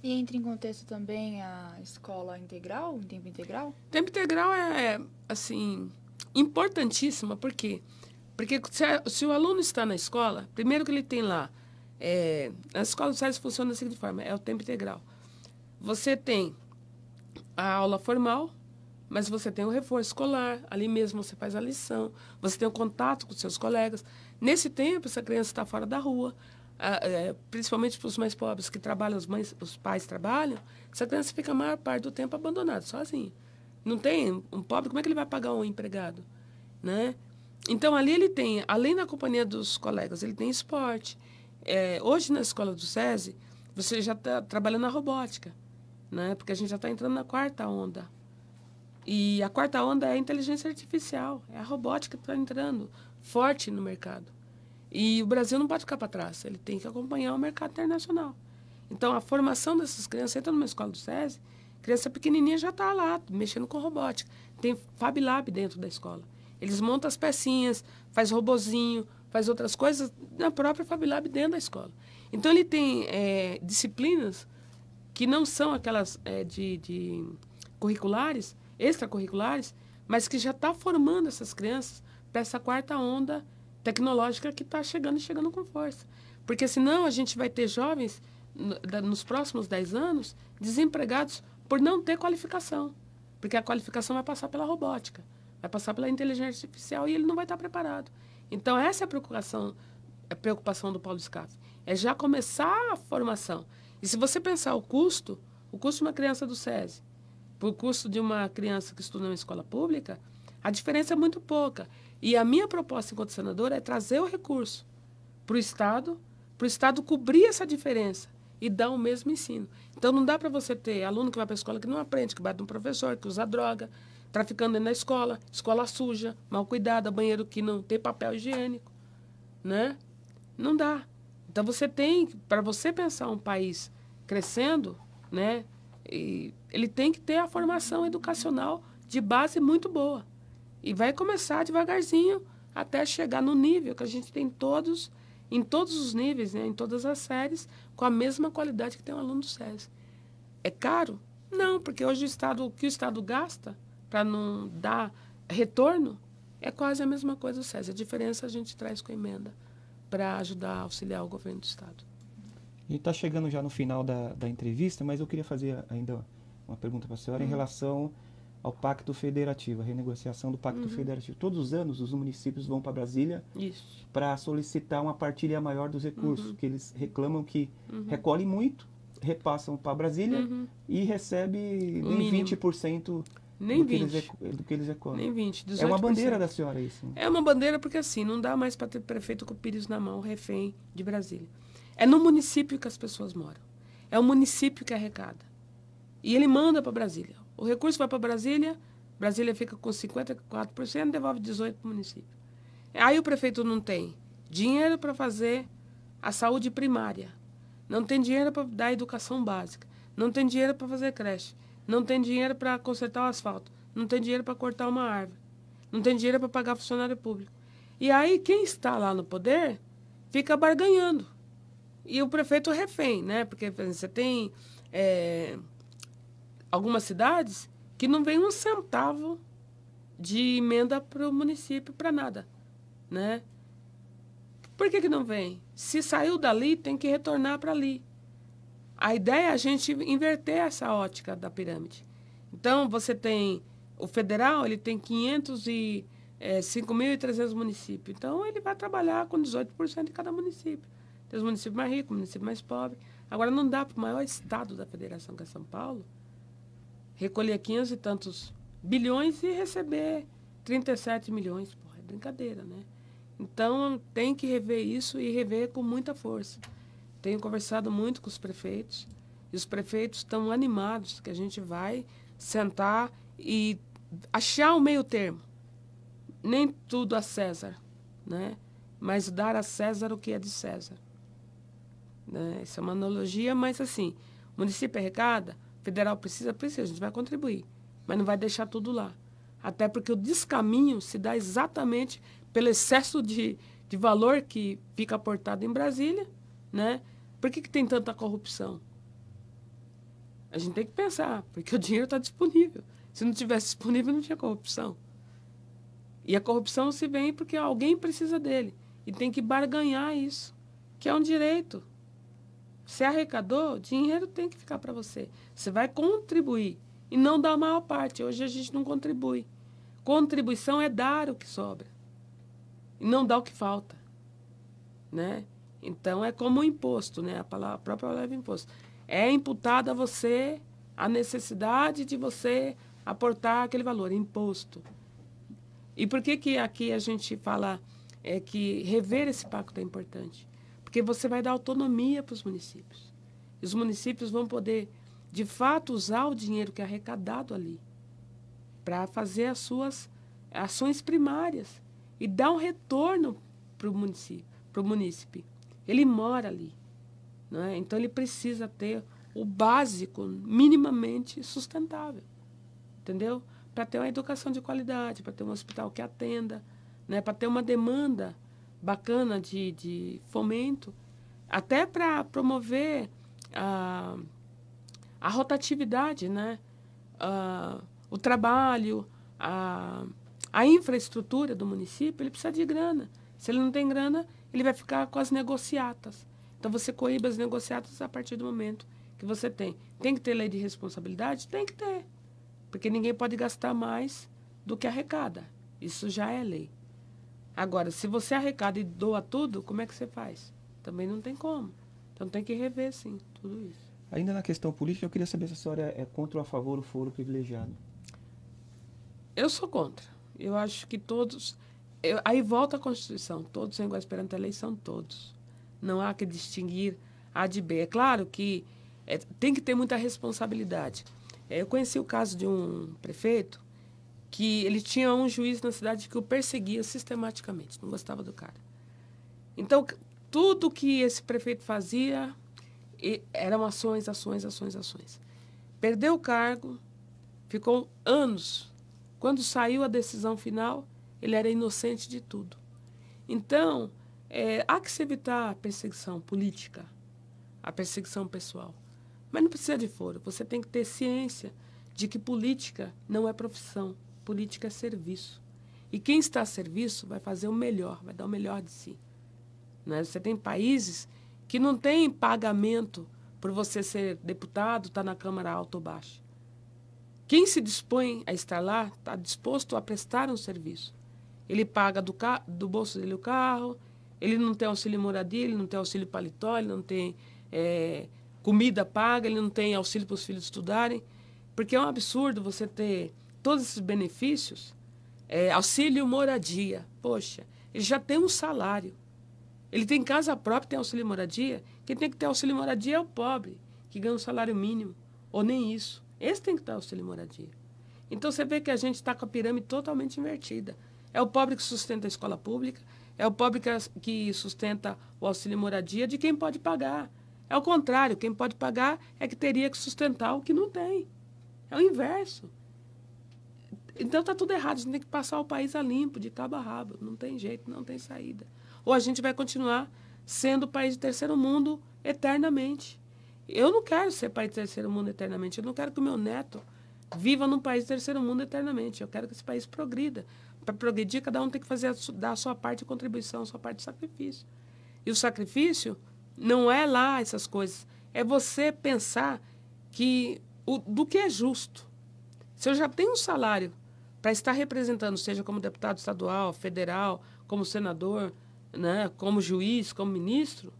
E entra em contexto também a escola integral, em tempo integral? Tempo integral é, assim, importantíssima, por quê? Porque se o aluno está na escola, primeiro que ele tem lá, a escola do SESI funciona da seguinte forma, é o tempo integral. Você tem a aula formal, mas você tem o reforço escolar, ali mesmo você faz a lição, você tem o contato com os seus colegas. Nesse tempo, essa criança está fora da rua, principalmente para os mais pobres que trabalham, os pais trabalham, essa criança fica a maior parte do tempo abandonada, sozinha. Não tem um pobre, como é que ele vai pagar um empregado, né? Então, ali ele tem, além da companhia dos colegas, ele tem esporte. Hoje, na escola do SESI, você já está trabalhando na robótica, né? Porque a gente já está entrando na quarta onda. E a quarta onda é a inteligência artificial, é a robótica que está entrando forte no mercado. E o Brasil não pode ficar para trás, ele tem que acompanhar o mercado internacional. Então, a formação dessas crianças, entra numa escola do SESI, criança pequenininha já está lá, mexendo com robótica. Tem Fab Lab dentro da escola. Eles montam as pecinhas, faz robozinho, faz outras coisas na própria Fab Lab dentro da escola. Então, ele tem disciplinas que não são aquelas de curriculares, extracurriculares, mas que já está formando essas crianças para essa quarta onda tecnológica que está chegando com força. Porque senão a gente vai ter jovens, nos próximos 10 anos, desempregados por não ter qualificação. Porque a qualificação vai passar pela robótica, vai passar pela inteligência artificial e ele não vai estar preparado. Então, essa é a preocupação do Paulo Scaff. É já começar a formação. E se você pensar o custo de uma criança do SESI, por custo de uma criança que estuda em uma escola pública, a diferença é muito pouca. E a minha proposta enquanto senadora é trazer o recurso para o Estado cobrir essa diferença e dar o mesmo ensino. Então, não dá para você ter aluno que vai para a escola que não aprende, que bate no professor, que usa droga. traficando dentro da escola, escola suja, mal cuidada, banheiro que não tem papel higiênico, né? Não dá. Então, para você pensar um país crescendo, né, ele tem que ter a formação educacional de base muito boa. E vai começar devagarzinho até chegar no nível que a gente tem todos, em todos os níveis, né, em todas as séries, com a mesma qualidade que tem um aluno do SESI. É caro? Não, porque hoje o que o Estado gasta para não dar retorno é quase a mesma coisa do SESI. A diferença a gente traz com a emenda para ajudar a auxiliar o governo do Estado. A gente está chegando já no final da entrevista, mas eu queria fazer ainda uma pergunta para a senhora em relação ao Pacto Federativo, a renegociação do Pacto Federativo. Todos os anos os municípios vão para Brasília para solicitar uma partilha maior dos recursos, que eles reclamam que recolhem muito, repassam para Brasília e recebe nem 20% do que eles recolhem. Nem 20%, 18%. É uma bandeira da senhora isso? É uma bandeira porque assim, não dá mais para ter prefeito com o pires na mão, refém de Brasília. É no município que as pessoas moram. É o município que arrecada. E ele manda para Brasília. O recurso vai para Brasília, Brasília fica com 54%, devolve 18% para o município. Aí o prefeito não tem dinheiro para fazer a saúde primária, não tem dinheiro para dar a educação básica, não tem dinheiro para fazer creche, não tem dinheiro para consertar o asfalto, não tem dinheiro para cortar uma árvore, não tem dinheiro para pagar funcionário público. E aí quem está lá no poder fica barganhando. E o prefeito refém, né? Porque você tem algumas cidades que não vem um centavo de emenda para o município, para nada, né? Por que não vem? Se saiu dali, tem que retornar para ali. A ideia é a gente inverter essa ótica da pirâmide. Então, você tem o federal, ele tem 5.300 municípios. Então, ele vai trabalhar com 18% de cada município. Tem os municípios mais ricos, municípios mais pobres. Agora, não dá para o maior estado da federação, que é São Paulo, recolher 500 e tantos bilhões e receber 37 milhões. Porra, é brincadeira, né? Então, tem que rever isso e rever com muita força. Tenho conversado muito com os prefeitos e os prefeitos estão animados que a gente vai sentar e achar um meio termo. Nem tudo a César, né? Mas dar a César o que é de César. Né? Isso é uma analogia, mas assim, o município arrecada, o federal precisa, a gente vai contribuir, mas não vai deixar tudo lá. Até porque o descaminho se dá exatamente pelo excesso de valor que fica aportado em Brasília, né? Por que tem tanta corrupção? A gente tem que pensar, porque o dinheiro está disponível. Se não tivesse disponível, não tinha corrupção. E a corrupção se vem porque alguém precisa dele. E tem que barganhar isso, que é um direito. Se arrecadou, dinheiro tem que ficar para você. Você vai contribuir e não dar a maior parte. Hoje a gente não contribui. Contribuição é dar o que sobra e não dar o que falta, né? Então, é como o imposto, né? A própria palavra imposto. É imputada a você a necessidade de você aportar aquele valor, imposto. E por que aqui a gente fala que rever esse pacto é importante? Porque você vai dar autonomia para os municípios. E os municípios vão poder, de fato, usar o dinheiro que é arrecadado ali para fazer as suas ações primárias e dar um retorno para o munícipe. Ele mora ali, não é? Então ele precisa ter o básico minimamente sustentável, entendeu? Para ter uma educação de qualidade, para ter um hospital que atenda, né? Para ter uma demanda bacana de fomento, até para promover a rotatividade, né? O trabalho, a infraestrutura do município, ele precisa de grana. Se ele não tem grana, ele vai ficar com as negociatas. Então, você coíbe as negociatas a partir do momento que você tem. Tem que ter lei de responsabilidade? Tem que ter. Porque ninguém pode gastar mais do que arrecada. Isso já é lei. Agora, se você arrecada e doa tudo, como é que você faz? Também não tem como. Então, tem que rever, sim, tudo isso. Ainda na questão política, eu queria saber se a senhora é contra ou a favor do foro privilegiado. Eu sou contra. Eu acho que todos... aí volta a Constituição. Todos são iguais perante a lei, são todos. Não há que distinguir A de B. É claro que tem que ter muita responsabilidade. Eu conheci o caso de um prefeito que ele tinha um juiz na cidade que o perseguia sistematicamente, não gostava do cara. Então, tudo que esse prefeito fazia eram ações, ações, ações, ações. Perdeu o cargo, ficou anos. Quando saiu a decisão final, ele era inocente de tudo. Então, há que se evitar a perseguição política, a perseguição pessoal. Mas não precisa de foro. Você tem que ter ciência de que política não é profissão. Política é serviço. E quem está a serviço vai fazer o melhor, vai dar o melhor de si. Né? Você tem países que não têm pagamento por você ser deputado, estar na Câmara alta ou baixa. Quem se dispõe a estar lá está disposto a prestar um serviço. Ele paga do bolso dele o carro, ele não tem auxílio moradia, ele não tem auxílio paletó, ele não tem comida paga, ele não tem auxílio para os filhos estudarem. Porque é um absurdo você ter todos esses benefícios, auxílio moradia. Poxa, ele já tem um salário. Ele tem casa própria, tem auxílio moradia. Quem tem que ter auxílio moradia é o pobre, que ganha um salário mínimo, ou nem isso. Esse tem que ter auxílio moradia. Então, você vê que a gente está com a pirâmide totalmente invertida. É o pobre que sustenta a escola pública, é o pobre que sustenta o auxílio moradia de quem pode pagar. É o contrário, quem pode pagar é que teria que sustentar o que não tem. É o inverso. Então, está tudo errado. A gente tem que passar o país a limpo, de cabo a rabo. Não tem jeito, não tem saída. Ou a gente vai continuar sendo país de terceiro mundo eternamente. Eu não quero ser país de terceiro mundo eternamente. Eu não quero que o meu neto viva num país de terceiro mundo eternamente. Eu quero que esse país progrida. Para progredir, cada um tem que dar a sua parte de contribuição, a sua parte de sacrifício. E o sacrifício não é lá essas coisas. É você pensar do que é justo. Se eu já tenho um salário para estar representando, seja como deputado estadual, federal, como senador, né, como juiz, como ministro,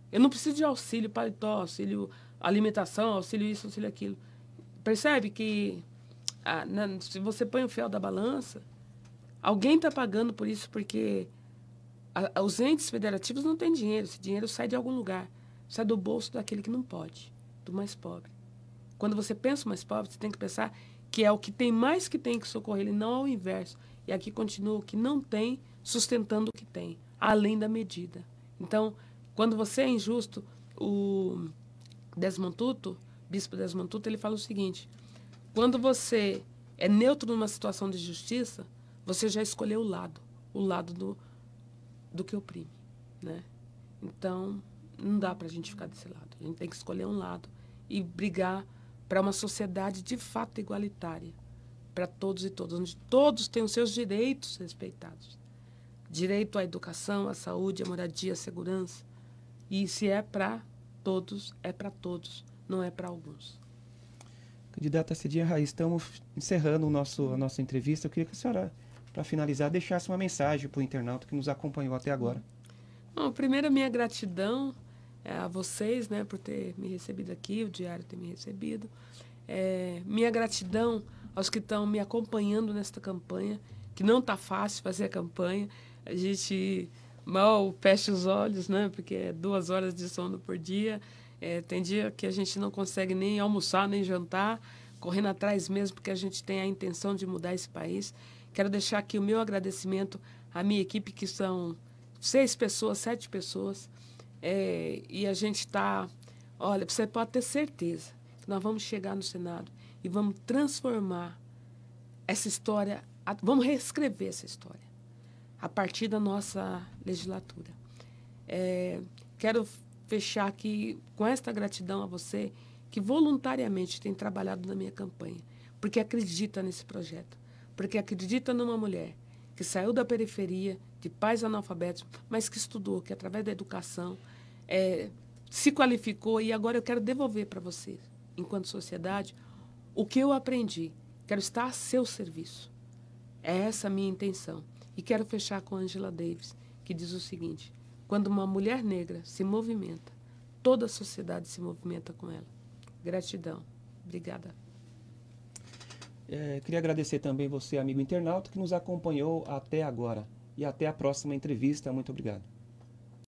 eu não preciso de auxílio paletó, auxílio alimentação, auxílio isso, auxílio aquilo. Percebe que se você põe o fiel da balança, alguém está pagando por isso, porque os entes federativos não têm dinheiro. Esse dinheiro sai de algum lugar. Sai do bolso daquele que não pode, do mais pobre. Quando você pensa no mais pobre, você tem que pensar que é o que tem mais que tem que socorrer ele, não ao inverso. E aqui continua o que não tem, sustentando o que tem, além da medida. Então, quando você é injusto, o Desmond Tutu, bispo Desmond Tutu, ele fala o seguinte: quando você é neutro numa situação de justiça, você já escolheu o lado do que oprime, né? Então, não dá para a gente ficar desse lado. A gente tem que escolher um lado e brigar para uma sociedade de fato igualitária, para todos e todas, onde todos têm os seus direitos respeitados. Direito à educação, à saúde, à moradia, à segurança. E se é para todos, não é para alguns. Candidata Cidinha Raiz, estamos encerrando a nossa entrevista. Eu queria que a senhora, para finalizar, deixasse uma mensagem para o internauta que nos acompanhou até agora. Bom, primeiro, a minha gratidão a vocês, né, por ter me recebido aqui, o Diário ter me recebido. Minha gratidão aos que estão me acompanhando nesta campanha, que não está fácil fazer a campanha. A gente mal fecha os olhos, né, porque é 2 horas de sono por dia. Tem dia que a gente não consegue nem almoçar, nem jantar, correndo atrás mesmo, porque a gente tem a intenção de mudar esse país. Quero deixar aqui o meu agradecimento à minha equipe, que são 6 pessoas, 7 pessoas. E a gente está... Olha, você pode ter certeza que nós vamos chegar no Senado e vamos transformar essa história, vamos reescrever essa história a partir da nossa legislatura. Quero fechar aqui com esta gratidão a você que voluntariamente tem trabalhado na minha campanha, porque acredita nesse projeto, porque acredita numa mulher que saiu da periferia, de pais analfabetos, mas que estudou, que através da educação se qualificou, e agora eu quero devolver para você, enquanto sociedade, o que eu aprendi. Quero estar a seu serviço. É essa a minha intenção. E quero fechar com Angela Davis, que diz o seguinte: quando uma mulher negra se movimenta, toda a sociedade se movimenta com ela. Gratidão. Obrigada. Queria agradecer também você, amigo internauta, que nos acompanhou até agora. E até a próxima entrevista. Muito obrigado.